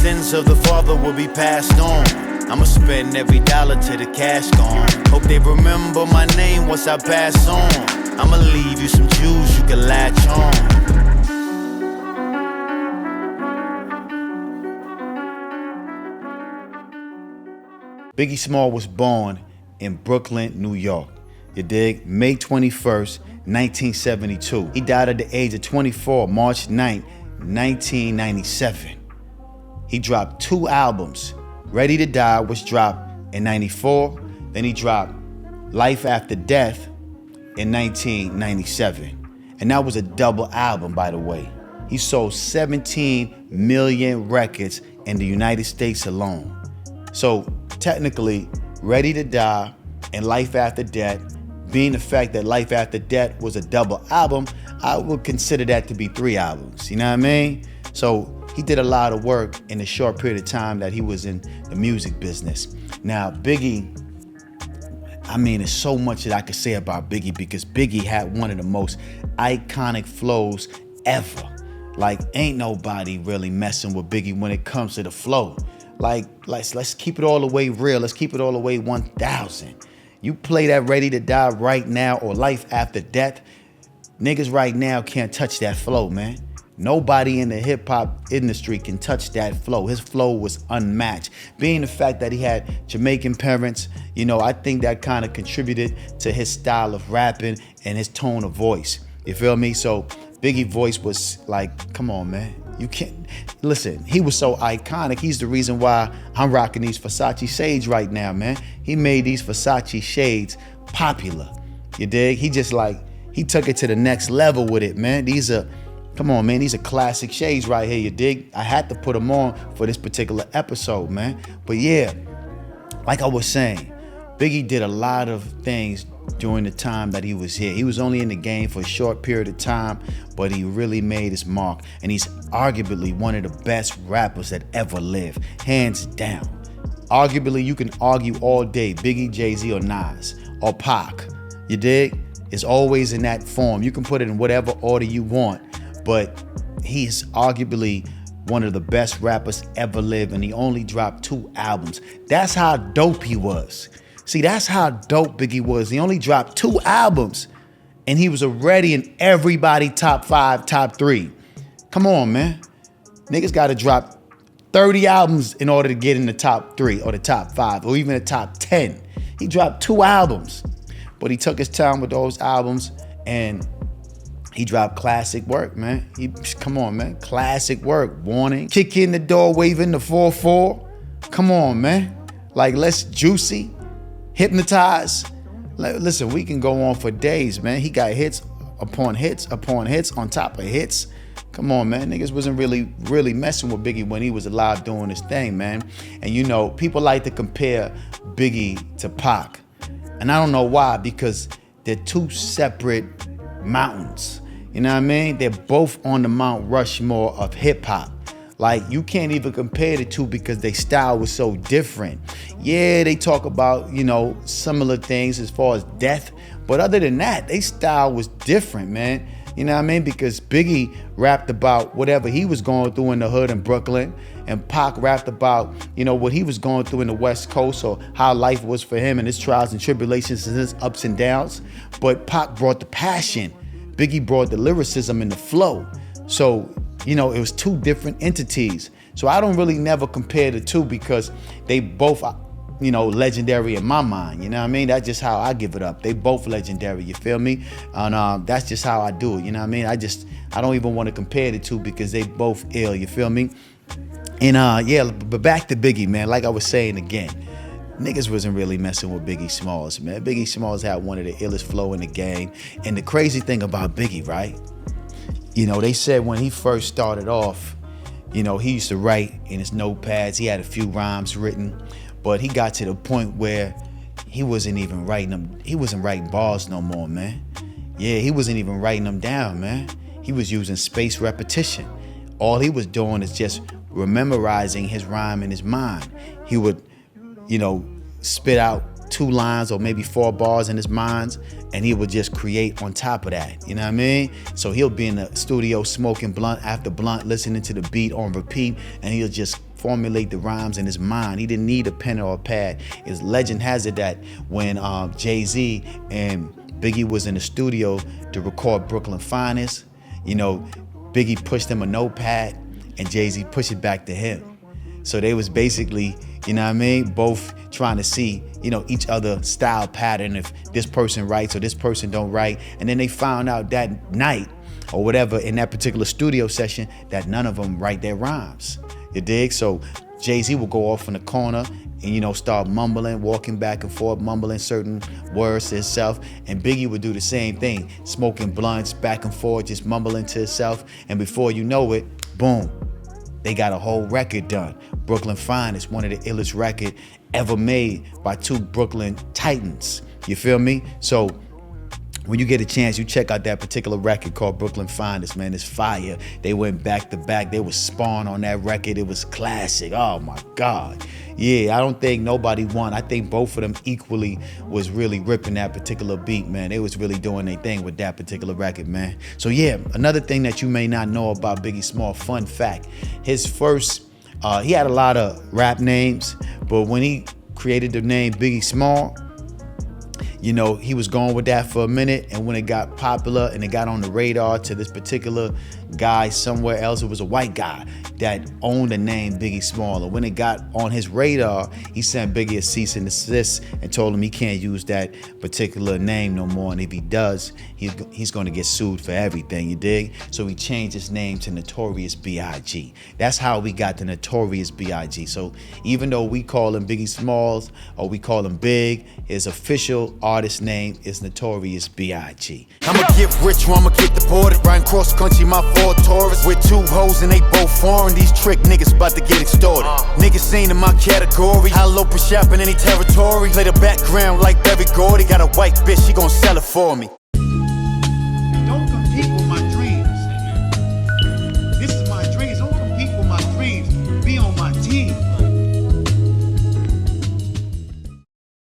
sins of the father will be passed on. I'ma spend every dollar till the cash gone. Hope they remember my name once I pass on. I'ma leave you some jewels you can latch on. Biggie Smalls was born in Brooklyn, New York. You dig? May 21st, 1972. He died at the age of 24, March 9th, 1997. He dropped 2 albums. Ready to Die was dropped in 94. Then he dropped Life After Death in 1997. And that was a double album, by the way. He sold 17 million records in the United States alone. So technically, Ready to Die and Life After Death, being the fact that Life After Death was a double album, I would consider that to be 3 albums, you know what I mean? So he did a lot of work in a short period of time that he was in the music business. Now, Biggie, I mean, there's so much that I could say about Biggie because Biggie had one of the most iconic flows ever. Like, ain't nobody really messing with Biggie when it comes to the flow. Like, let's keep it all the way real. Let's keep it all the way 1,000. You play that Ready to Die right now or Life After Death, niggas right now can't touch that flow, man. Nobody in the hip hop industry can touch that flow. His flow was unmatched. Being the fact that he had Jamaican parents, you know, I think that kind of contributed to his style of rapping and his tone of voice. You feel me? So Biggie's voice was like, come on, man. You can't, listen, he was so iconic. He's the reason why I'm rocking these Versace shades right now, man. He made these Versace shades popular. You dig? He just like, he took it to the next level with it, man. Come on, man, these are classic shades right here, you dig? I had to put them on for this particular episode, man. But yeah, like I was saying, Biggie did a lot of things during the time that he was here. He was only in the game for a short period of time, but he really made his mark. And he's arguably one of the best rappers that ever lived, hands down. Arguably, you can argue all day, Biggie, Jay-Z, or Nas, or Pac. You dig? It's always in that form. You can put it in whatever order you want, but he's arguably one of the best rappers ever lived, and he only dropped 2 albums. That's how dope he was. See, that's how dope Biggie was. He only dropped 2 albums, and he was already in everybody top 5, top 3. Come on, man. Niggas gotta drop 30 albums in order to get in the top 3 or the top 5 or even the top 10. He dropped 2 albums, but he took his time with those albums, and he dropped classic work, man. Come on, man. Classic work. Warning. Kick in the door, waving the 4-4. Come on, man. Like, let's Juicy. Hypnotize. Listen, we can go on for days, man. He got hits upon hits upon hits on top of hits. Come on, man. Niggas wasn't really messing with Biggie when he was alive doing his thing, man. And you know, people like to compare Biggie to Pac. And I don't know why, because they're 2 separate mountains. You know what I mean? They're both on the Mount Rushmore of hip hop. Like, you can't even compare the 2 because their style was so different. Yeah, they talk about, you know, similar things as far as death, but other than that, their style was different, man. You know what I mean? Because Biggie rapped about whatever he was going through in the hood in Brooklyn, and Pac rapped about, you know, what he was going through in the West Coast, or how life was for him and his trials and tribulations and his ups and downs. But Pac brought the passion. Biggie brought the lyricism and the flow. So, you know, it was 2 different entities. So I don't really never compare the 2 because they both are, you know, legendary in my mind. You know what I mean? That's just how I give it up. They both legendary, you feel me? And that's just how I do it, you know what I mean? I don't even want to compare the 2 because they both ill, you feel me? And yeah, but back to Biggie, man, like I was saying again, niggas wasn't really messing with Biggie Smalls, man. Biggie Smalls had one of the illest flow in the game. And the crazy thing about Biggie, right? You know, they said when he first started off, you know, he used to write in his notepads. He had a few rhymes written, but he got to the point where he wasn't even writing them. He wasn't writing bars no more, man. Yeah, he wasn't even writing them down, man. He was using spaced repetition. All he was doing is just memorizing his rhyme in his mind. He would, you know, spit out 2 lines or maybe 4 bars in his mind, and he would just create on top of that. You know what I mean? So he'll be in the studio smoking blunt after blunt, listening to the beat on repeat, and he'll just formulate the rhymes in his mind. He didn't need a pen or a pad. His legend has it that when Jay-Z and Biggie was in the studio to record Brooklyn Finest, you know, Biggie pushed him a notepad and Jay-Z pushed it back to him. So they was basically, you know what I mean, both trying to see, you know, each other style pattern, if this person writes or this person don't write. And then they found out that night or whatever in that particular studio session that none of them write their rhymes. You dig? So Jay-Z will go off in the corner and, you know, start mumbling, walking back and forth, mumbling certain words to himself. And Biggie would do the same thing, smoking blunts back and forth, just mumbling to himself. And before you know it, boom, they got a whole record done. Brooklyn Finest, one of the illest record ever made by 2 Brooklyn Titans. You feel me? So when you get a chance, you check out that particular record called Brooklyn Finest, man. It's fire. They went back to back. They was Spawn on that record. It was classic. Oh my God. Yeah, I don't think nobody won. I think both of them equally was really ripping that particular beat, man. They was really doing their thing with that particular record, man. So yeah, another thing that you may not know about Biggie Smalls, fun fact, his first, he had a lot of rap names, but when he created the name Biggie Smalls, you know, he was going with that for a minute, and when it got popular and it got on the radar to this particular guy somewhere else, it was a white guy that owned the name Biggie Smalls. And when it got on his radar, he sent Biggie a cease and desist and told him he can't use that particular name no more, and if he does, he's going to get sued for everything, you dig? So he changed his name to Notorious B.I.G. That's how we got the Notorious B.I.G. So even though we call him Biggie Smalls or we call him Big, his official artist name is Notorious B.I.G. I'ma get rich or I'ma get deported. Riding cross country, my Ford Taurus with 2 hoes and they both foreign. These trick niggas about to get extorted. Niggas ain't in my category. High low per shop in any territory. Play the background like Berry Gordy. Got a white bitch, she gon' sell it for me.